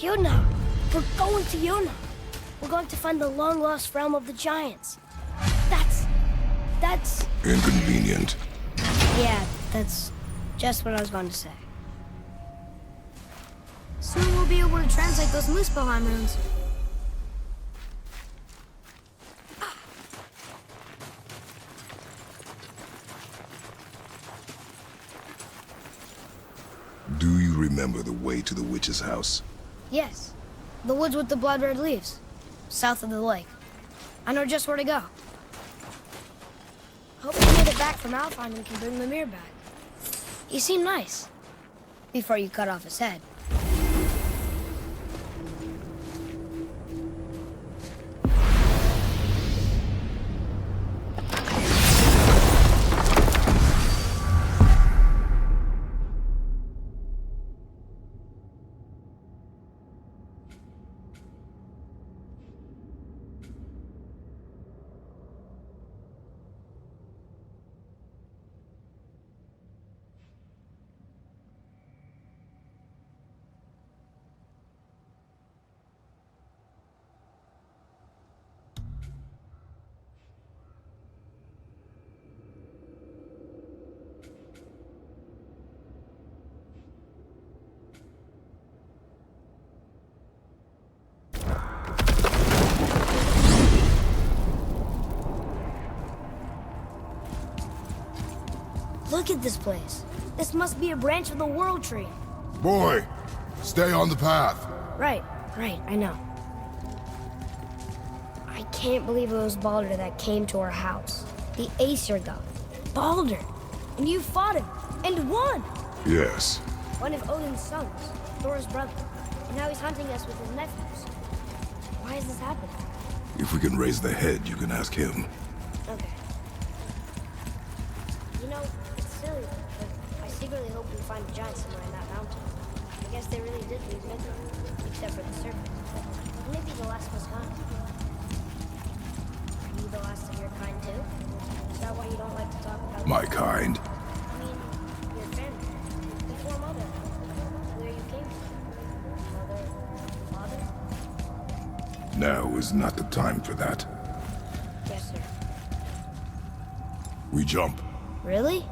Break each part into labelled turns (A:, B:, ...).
A: Yuna! We're going to Yuna! We're going to find the long-lost realm of the giants. That's...
B: Inconvenient.
A: Yeah, that's just what I was going to say.
C: Soon we'll be able to translate those Muspelheim runes.
B: Do you remember the way to the witch's house?
A: Yes. The woods with the blood-red leaves. South of the lake. I know just where to go. Hope you made it back from Alfheim and can bring Mumir back. He seemed nice. Before you cut off his head. Look at this place. This must be a branch of the World Tree.
B: Boy, stay on the path.
A: Right, I know. I can't believe it was Baldur that came to our house. The Aesir god. Baldur! And you fought him, and won!
B: Yes.
A: One of Odin's sons, Thor's brother. And now he's hunting us with his nephews. Why is this happening?
B: If we can raise the head, you can ask him.
A: Okay. You know, it's silly, but I secretly hope we find a giant somewhere in that mountain. I guess they really did leave Midgard, except for the serpent. But maybe the last was kind. Are you the last of your kind too? Is that why you don't like to talk about
B: My kind?
A: I mean, your family. Before Mother. Where you came from. Mother? Father?
B: Now is not the time for that.
A: Yes, sir.
B: We jump.
A: Really?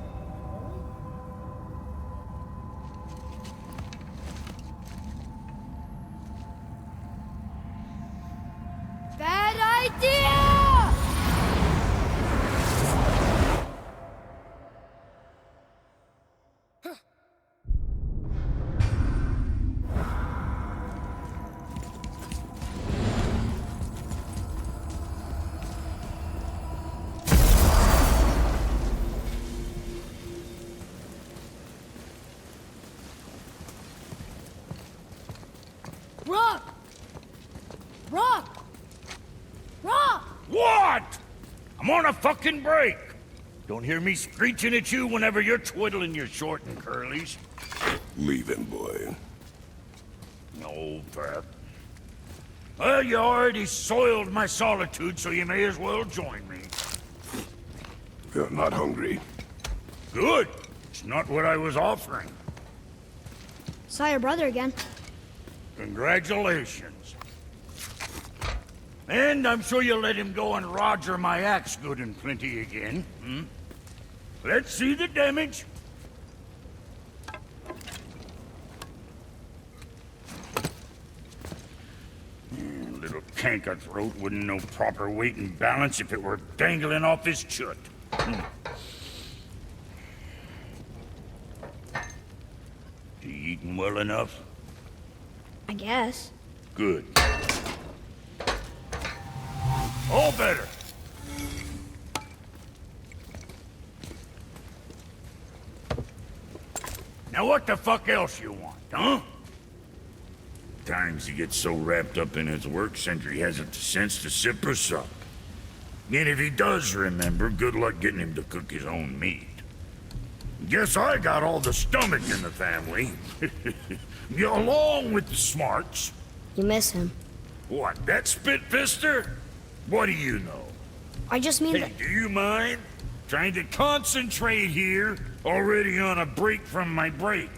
A: Bad idea! Rock! Rock! Rock!
D: What? I'm on a fucking break. Don't hear me screeching at you whenever you're twiddling your short and curlies.
B: Leave him, boy.
D: No, Pep. Well, you already soiled my solitude, so you may as well join me.
B: You're not hungry.
D: Good. It's not what I was offering.
C: Saw your brother again.
D: Congratulations. And I'm sure you'll let him go and roger my axe good and plenty again, hmm? Let's see the damage. Little canker throat wouldn't know proper weight and balance if it were dangling off his chut. You eating well enough?
C: I guess.
D: Good. All better. Now what the fuck else you want, huh? Times he gets so wrapped up in his work, Sentry hasn't the sense to sip or sup. And if he does remember, good luck getting him to cook his own meat. Guess I got all the stomach in the family. Along with the smarts.
A: You miss him.
D: What, that spit-fister? What do you know?
A: I just mean
D: Hey, do you mind? Trying to concentrate here, already on a break from my break.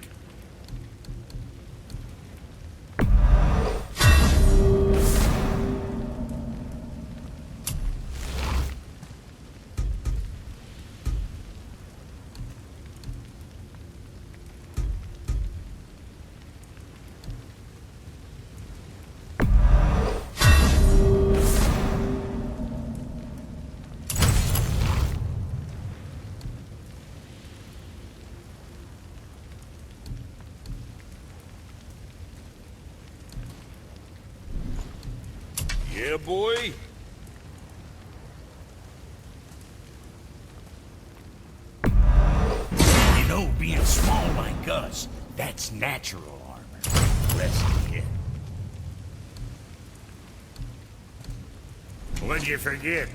D: Yeah, boy? You know, being small like us, that's natural armor. Let's get. What'd you forget?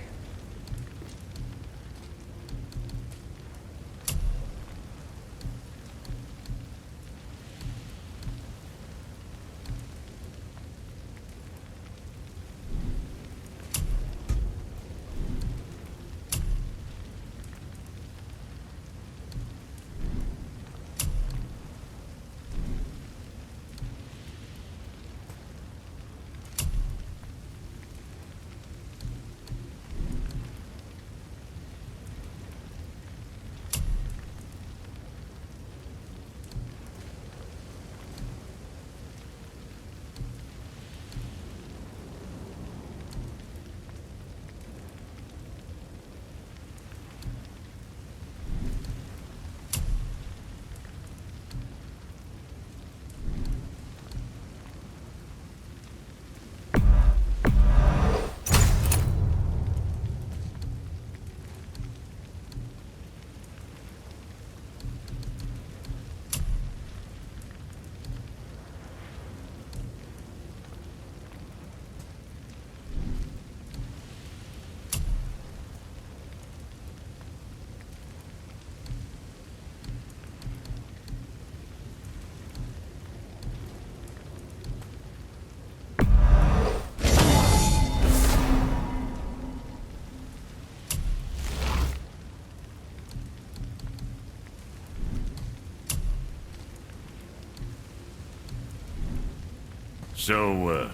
D: So,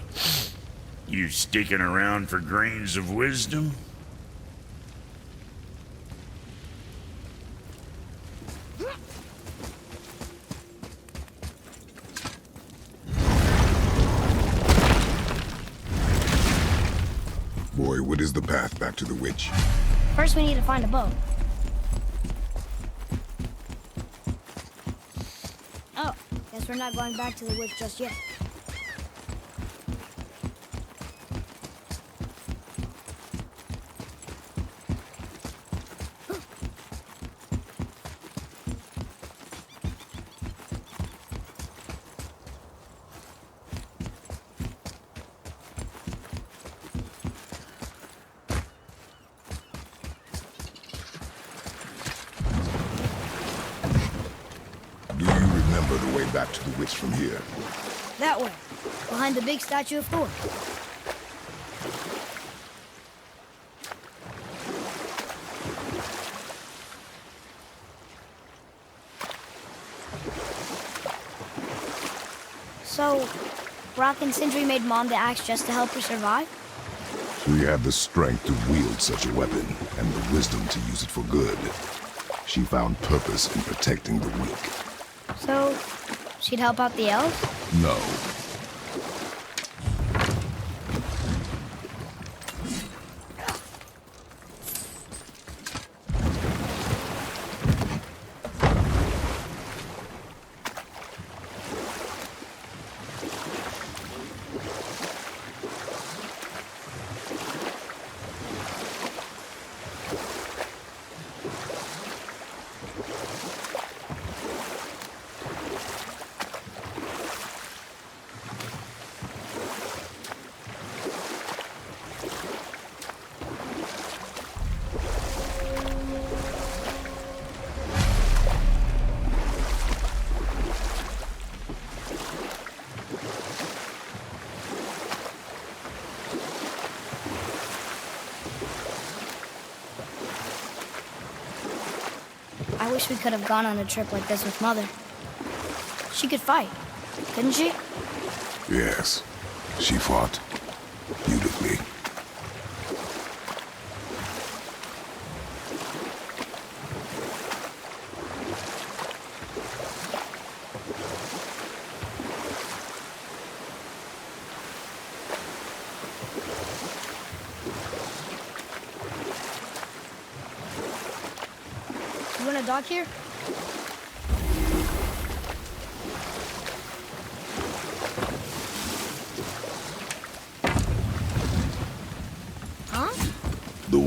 D: you sticking around for grains of wisdom?
B: Boy, what is the path back to the witch?
A: First, we need to find a boat. Oh, guess we're not going back to the witch just yet.
B: Back to the witch from here.
C: That way, behind the big statue of Thor.
A: So, Rock and Sindri made Mom the axe just to help her survive?
B: She had the strength to wield such a weapon, and the wisdom to use it for good. She found purpose in protecting the weak.
A: So, she'd help out the elves?
B: No.
A: I wish we could have gone on a trip like this with Mother. She could fight, couldn't she?
B: Yes. She fought beautifully.
A: You want to dock here?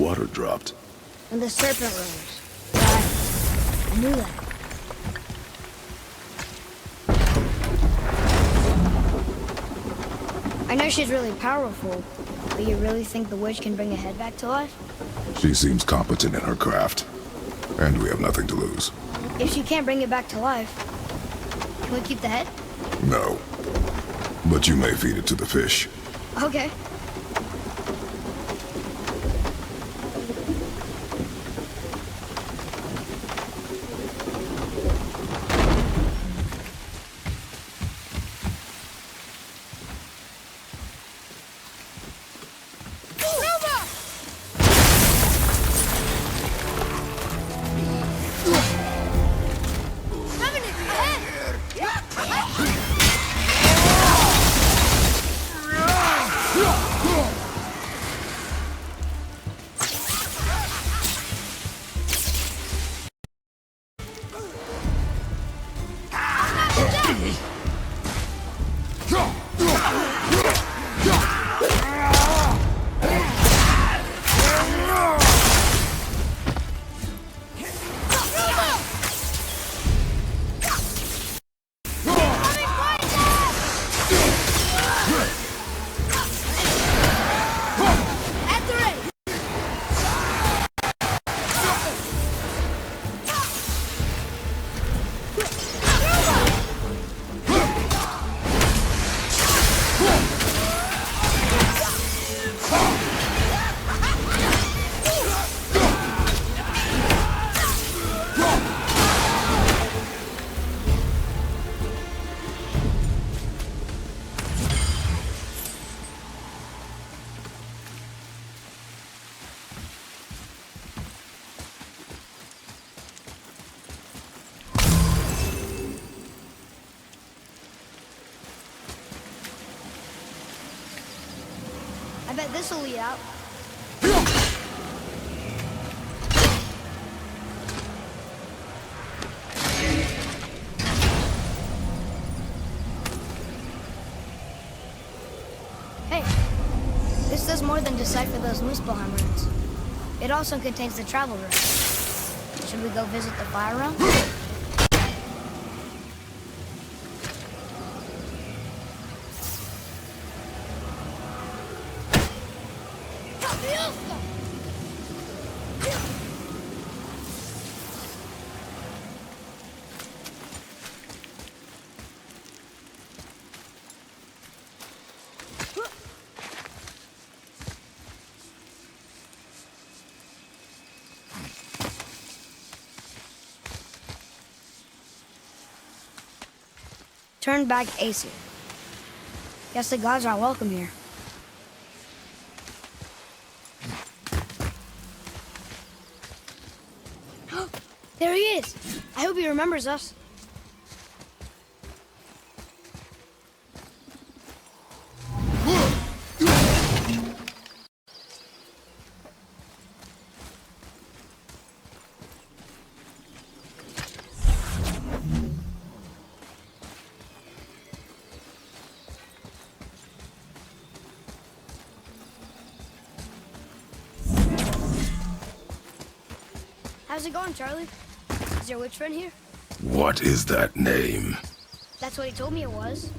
B: water dropped?
C: And the serpent rose. Right. I knew that. I know she's really powerful, but you really think the witch can bring a head back to life?
B: She seems competent in her craft, and we have nothing to lose.
C: If she can't bring it back to life, can we keep the head?
B: No. But you may feed it to the fish.
C: Okay. I bet this'll lead out. Hey, this does more than decipher those Muspelheim runes. It also contains the travel rune. Should we go visit the fire realm? Turn back Aesir. Guess the gods are welcome here. There he is! I hope he remembers us. How's it going, Charlie? Is your witch friend here?
B: What is that name?
A: That's what he told me it was.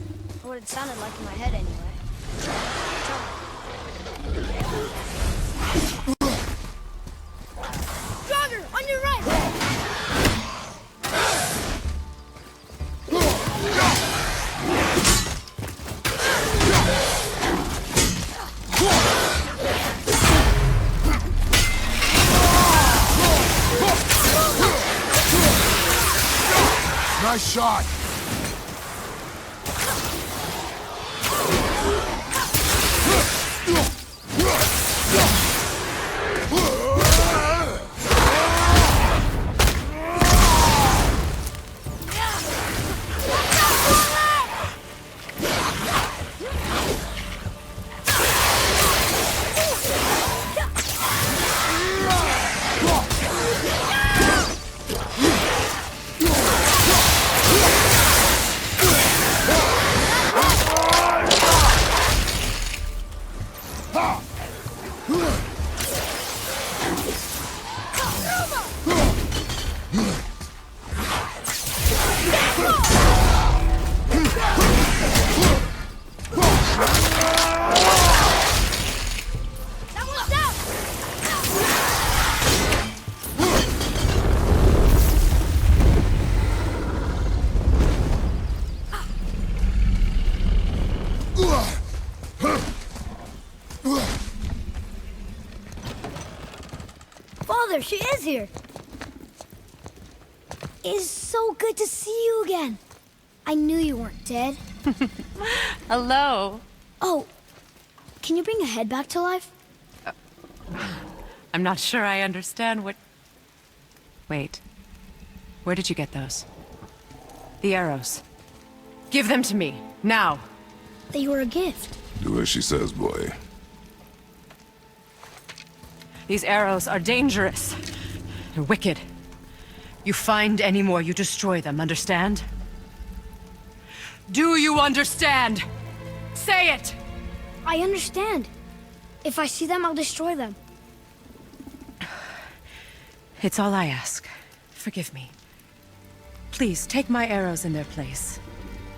A: Or what it sounded like in my head, anyway.
C: Jogger, on your right!
B: Nice shot!
C: Mother, she is here. It's so good to see you again. I knew you weren't dead.
E: Hello.
C: Oh, can you bring a head back to life?
E: I'm not sure I understand what... Wait. Where did you get those? The arrows. Give them to me, now.
C: They were a gift.
B: Do as she says, boy.
E: These arrows are dangerous. They're wicked. You find any more, you destroy them, understand? Do you understand? Say it!
C: I understand. If I see them, I'll destroy them.
E: It's all I ask. Forgive me. Please, take my arrows in their place.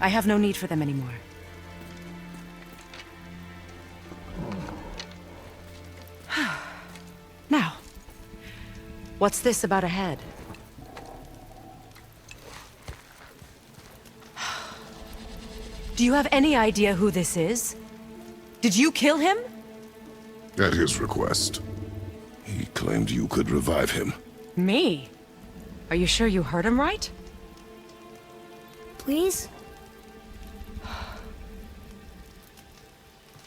E: I have no need for them anymore. Now, what's this about a head? Do you have any idea who this is? Did you kill him?
B: At his request. He claimed you could revive him.
E: Me? Are you sure you heard him right?
C: Please?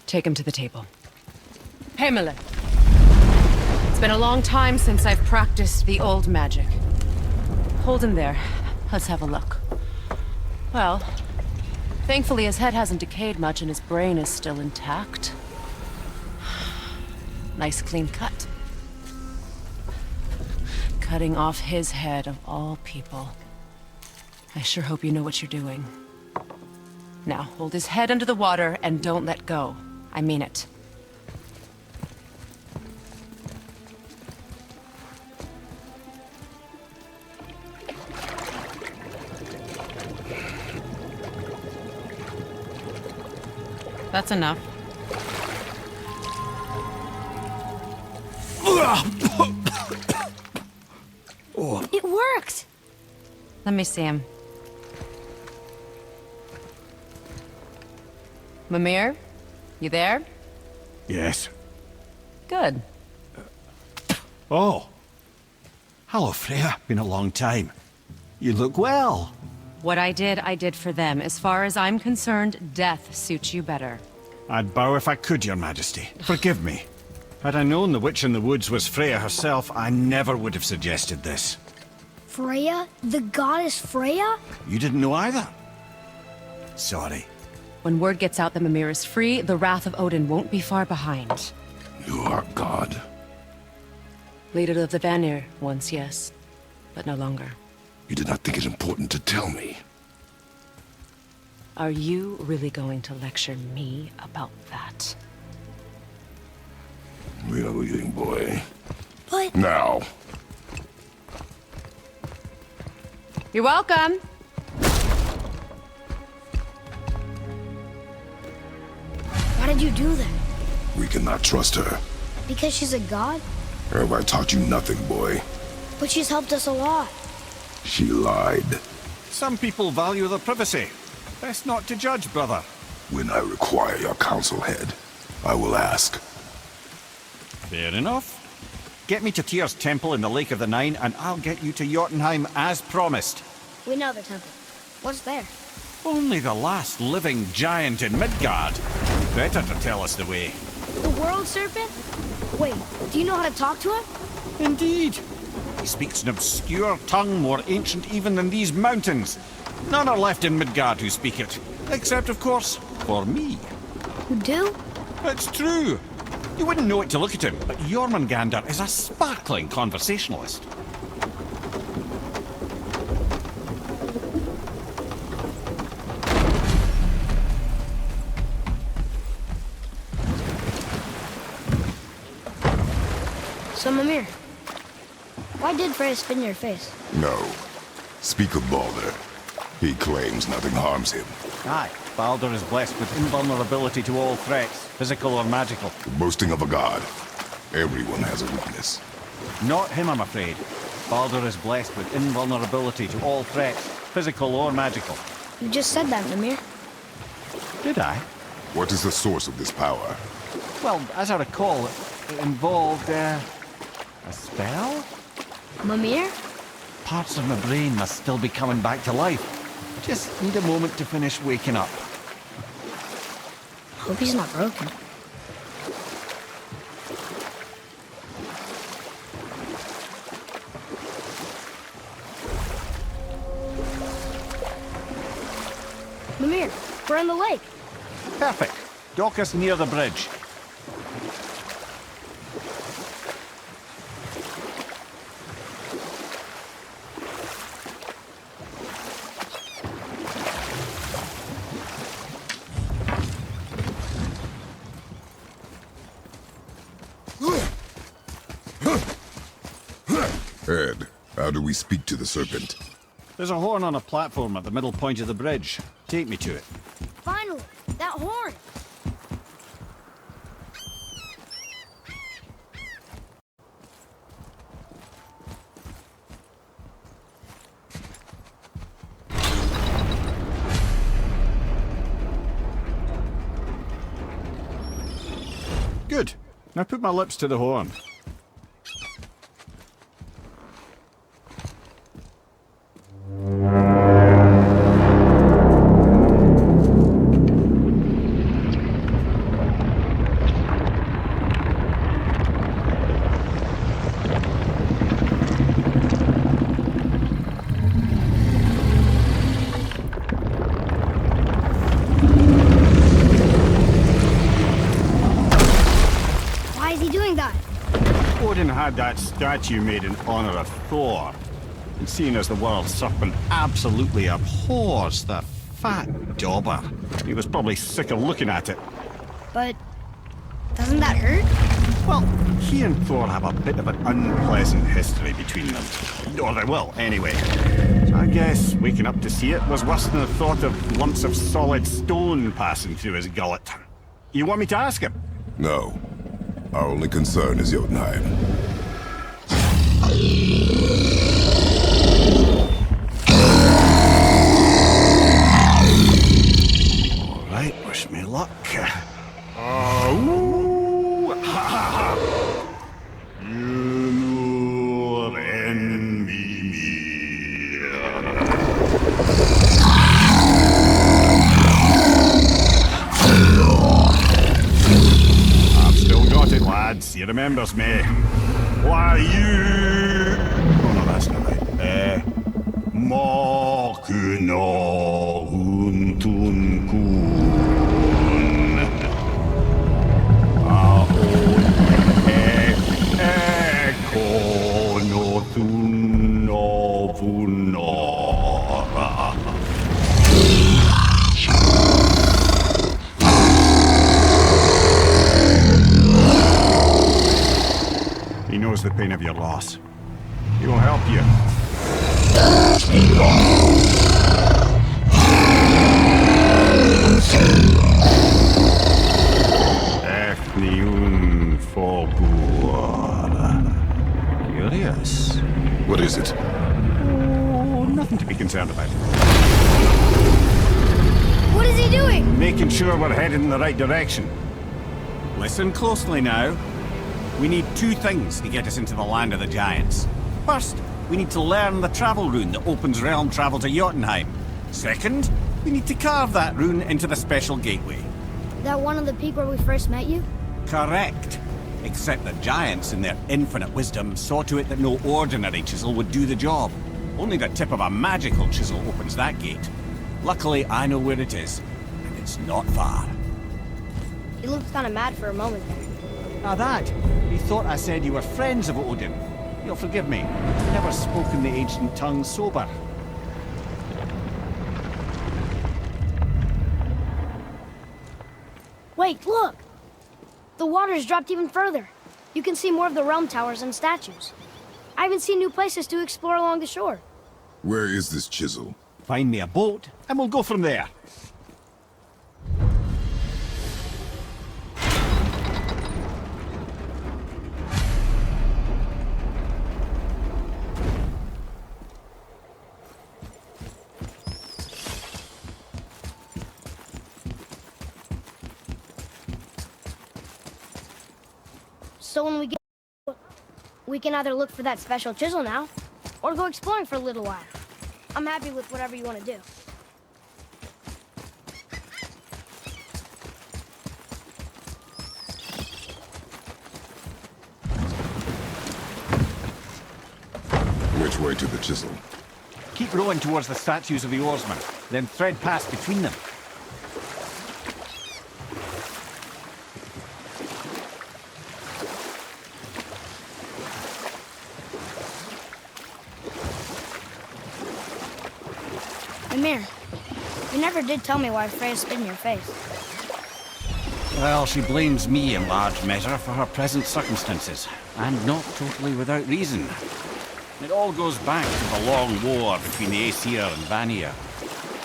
E: Take him to the table. Heimele. It's been a long time since I've practiced the old magic. Hold him there. Let's have a look. Well, thankfully his head hasn't decayed much and his brain is still intact. Nice clean cut. Cutting off his head of all people. I sure hope you know what you're doing. Now, hold his head under the water and don't let go. I mean it. That's enough.
C: It worked!
E: Let me see him. Mumir? You there?
F: Yes.
E: Good.
F: Oh. Hello, Freya. Been a long time. You look well.
E: What I did for them. As far as I'm concerned, death suits you better.
F: I'd bow if I could, Your Majesty. Forgive me. Had I known the witch in the woods was Freya herself, I never would have suggested this.
C: Freya? The goddess Freya?
F: You didn't know either? Sorry.
E: When word gets out that Mumir is free, the wrath of Odin won't be far behind.
B: You are God.
E: Leader of the Vanir, once yes, but no longer.
B: You did not think it important to tell me.
E: Are you really going to lecture me about that?
B: We are leaving, boy.
C: But...
B: Now.
E: You're welcome.
C: Why did you do that?
B: We cannot trust her.
C: Because she's a god?
B: Have I taught you nothing, boy?
C: But she's helped us a lot.
B: She lied.
F: Some people value their privacy. Best not to judge, brother.
B: When I require your council head, I will ask.
F: Fair enough. Get me to Tyr's temple in the Lake of the Nine, and I'll get you to Jotunheim as promised.
C: We know the temple. What's there?
F: Only the last living giant in Midgard. Better to tell us the way.
C: The world serpent? Wait, do you know how to talk to him?
F: Indeed. He speaks an obscure tongue more ancient even than these mountains. None are left in Midgard who speak it. Except, of course, for me.
C: You do?
F: It's true. You wouldn't know it to look at him, but Jormungandr is a sparkling conversationalist.
C: So, Mimir, why did Freya spit in your face?
B: No. Speak of Baldur. He claims nothing harms him.
F: Aye, Baldur is blessed with invulnerability to all threats, physical or magical.
B: The boasting of a god. Everyone has a weakness.
F: Not him, I'm afraid. Baldur is blessed with invulnerability to all threats, physical or magical.
C: You just said that, Mimir.
F: Did I?
B: What is the source of this power?
F: Well, as I recall, it involved, A spell?
C: Mumir?
F: Parts of my brain must still be coming back to life. Just need a moment to finish waking up.
C: Hope he's not broken. Mumir, we're in the lake.
F: Perfect. Dock us near the bridge.
B: Ed, how do we speak to the serpent?
F: There's a horn on a platform at the middle point of the bridge. Take me to it.
C: Finally, that horn.
F: Good. Now put my lips to the horn.
C: Why is he doing that?
F: Odin had that statue made in honor of Thor. And seeing as the world serpent absolutely abhors the fat dauber, he was probably sick of looking at it.
C: But doesn't that hurt?
F: Well, he and Thor have a bit of an unpleasant history between them. Or they will, anyway. So I guess waking up to see it was worse than the thought of lumps of solid stone passing through his gullet. You want me to ask him?
B: No. Our only concern is Jotunheim.
F: All right, wish me luck. Ooh, ha, ha, ha. Nur en Mimir. I've still got it, lads. He remembers me. Why you? Oh no, that's not right. Makuna huntun kun. He knows the pain of your loss. He will help you. Ethniun Fogur. Curious.
B: What is it?
F: Oh, nothing to be concerned about.
C: What is he doing?
F: Making sure we're headed in the right direction. Listen closely now. We need two things to get us into the land of the giants. First, we need to learn the travel rune that opens realm travel to Jotunheim. Second, we need to carve that rune into the special gateway.
C: That one on the peak where we first met you?
F: Correct. Except the giants, in their infinite wisdom, saw to it that no ordinary chisel would do the job. Only the tip of a magical chisel opens that gate. Luckily, I know where it is, and it's not far.
C: He looked kind of mad for a moment there.
F: Now that, he thought I said you were friends of Odin. You'll forgive me. I've never spoken the ancient tongue sober.
C: Wait, look! The water's dropped even further. You can see more of the realm towers and statues. I even see new places to explore along the shore.
B: Where is this chisel?
F: Find me a boat, and we'll go from there.
C: So when we get... We can either look for that special chisel now, or go exploring for a little while. I'm happy with whatever you want to do.
B: Which way to the chisel?
F: Keep rowing towards the statues of the oarsmen, then thread past between them.
C: Mumir, you never did tell me why Freya spit in your face.
F: Well, she blames me in large measure for her present circumstances, and not totally without reason. It all goes back to the long war between the Aesir and Vanir.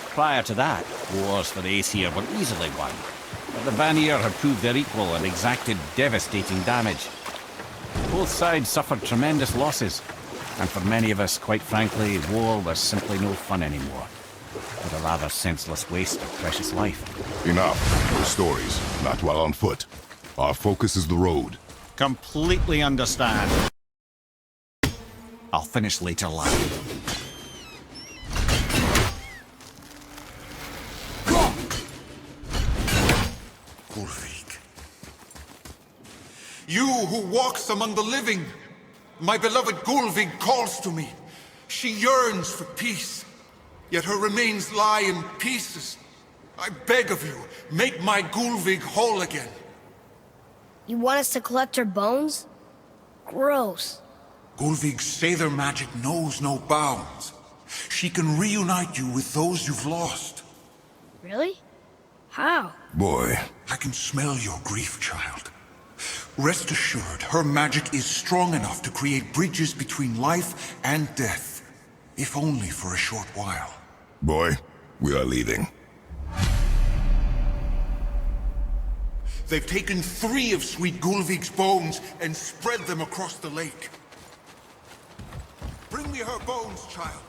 F: Prior to that, wars for the Aesir were easily won, but the Vanir had proved their equal and exacted devastating damage. Both sides suffered tremendous losses, and for many of us, quite frankly, war was simply no fun anymore. But a rather senseless waste of precious life.
B: Enough. No stories. Not while on foot. Our focus is the road.
F: Completely understand. I'll finish later, lad.
G: Gulvig. You who walks among the living. My beloved Gulvig calls to me. She yearns for peace. Yet her remains lie in pieces. I beg of you, make my Gulvig whole again.
C: You want us to collect her bones? Gross.
G: Gulvig's Sather magic knows no bounds. She can reunite you with those you've lost.
C: Really? How?
B: Boy.
G: I can smell your grief, child. Rest assured, her magic is strong enough to create bridges between life and death. If only for a short while.
B: Boy, we are leaving.
G: They've taken 3 of sweet Gulvig's bones and spread them across the lake. Bring me her bones, child.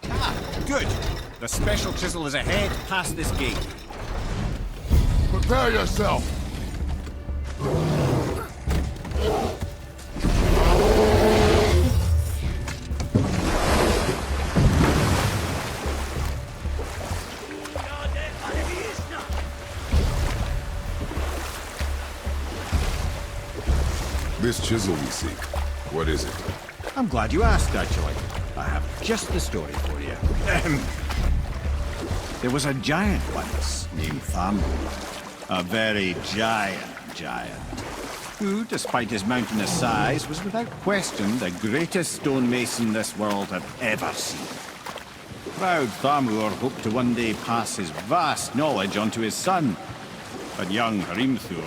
F: Ah, good. The special chisel is ahead, past this gate.
B: Prepare yourself! This chisel we seek, what is it?
F: I'm glad you asked, actually. I have just the story for you. There was a giant once, named Thamur. A very giant, who, despite his mountainous size, was without question the greatest stonemason this world had ever seen. Proud Thamur hoped to one day pass his vast knowledge on to his son. But young Hrimthur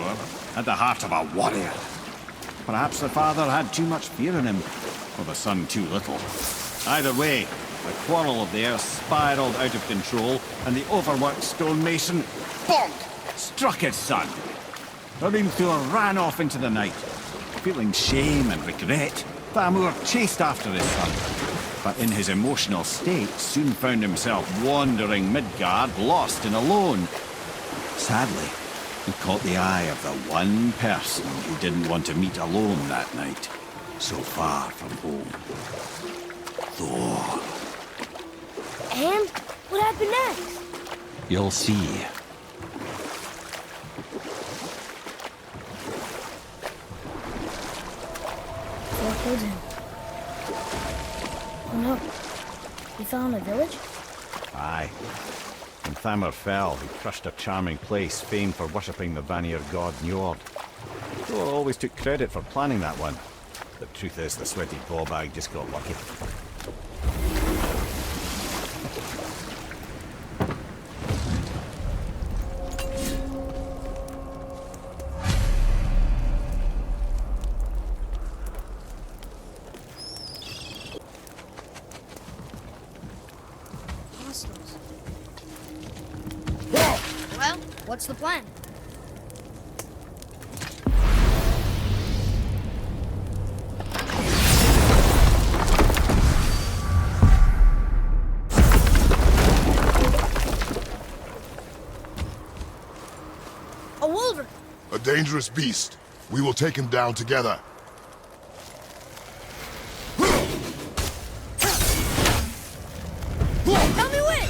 F: had the heart of a warrior. Perhaps the father had too much fear in him, or the son too little. Either way, the quarrel of theirs spiraled out of control, and the overworked stonemason, bonk, struck his son. Hrimthur ran off into the night. Feeling shame and regret, Thamur chased after his son, but in his emotional state soon found himself wandering Midgard, lost and alone. Sadly, he caught the eye of the one person he didn't want to meet alone that night, so far from home. Thor.
C: And? What happened next?
F: You'll see.
C: Thor killed him. Oh no. He fell in a village?
F: Aye. When Thamur fell, he crushed a charming place famed for worshipping the Vanir god Njord. Thor always took credit for planning that one. The truth is, the sweaty ballbag just got lucky.
C: Hostiles. Well, what's the plan? A wolverine!
B: A dangerous beast. We will take him down together.
C: Tell me when!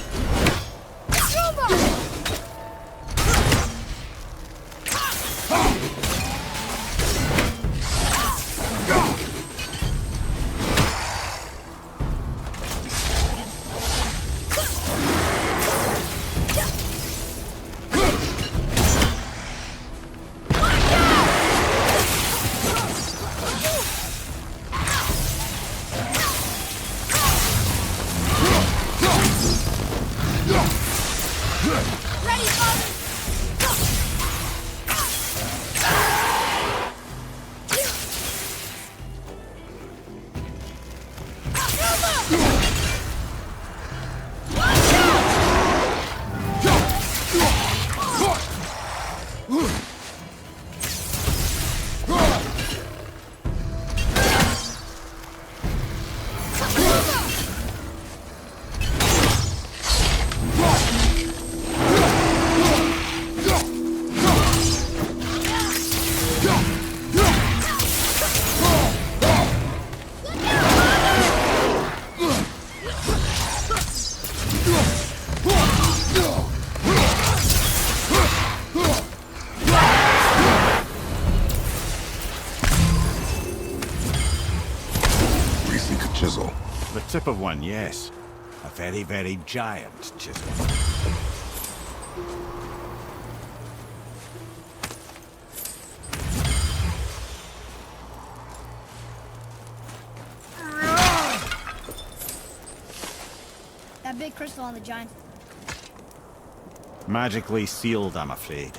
F: The tip of one, yes. A very, very giant chisel.
C: That big crystal on the giant.
F: Magically sealed, I'm afraid.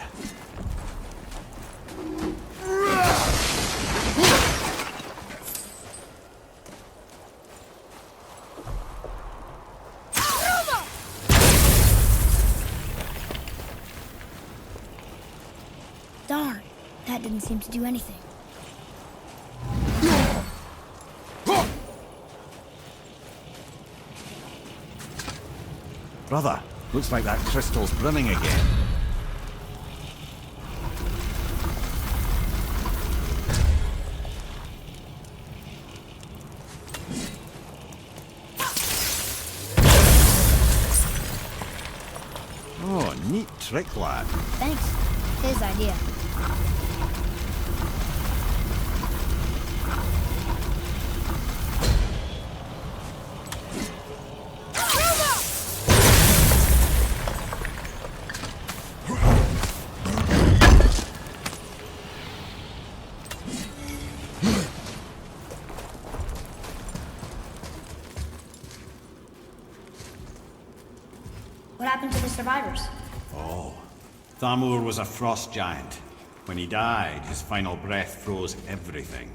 C: Darn, that didn't seem to do anything.
F: Brother, looks like that crystal's brimming again. Oh, neat trick, lad.
C: Thanks. His idea.
A: What happened to the survivors?
F: Oh, Thamur was a frost giant. When he died, his final breath froze everything.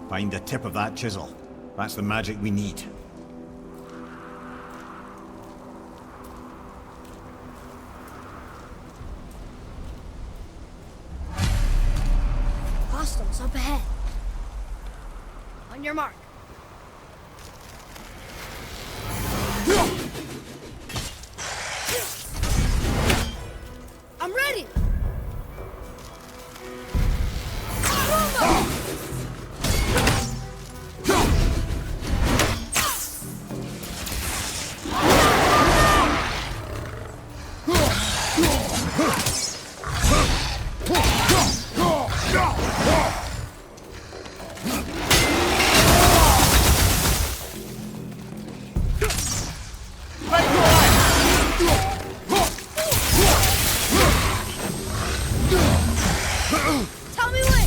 F: Find the tip of that chisel. That's the magic we need.
C: Hostiles up ahead. On your mark. I'm ready! Tell me when!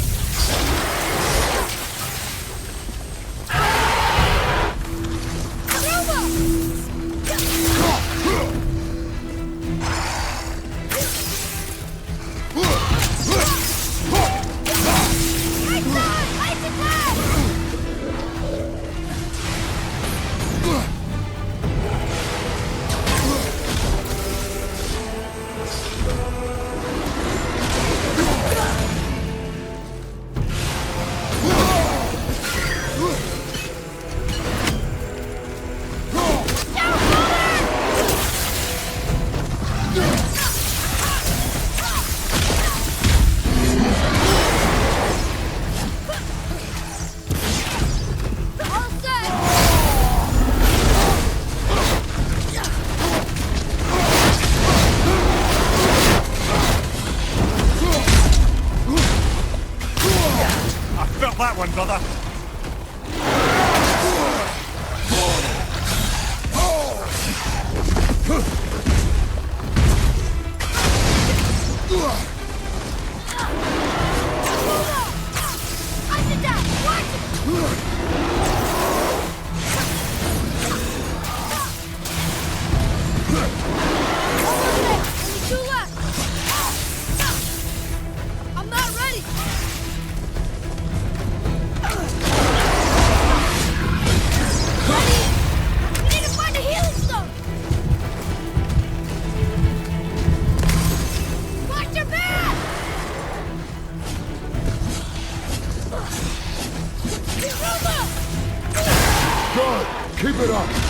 F: That one, brother.
C: I'm not ready! We need to find a healing stone! Watch your back!
B: Good! Keep it up!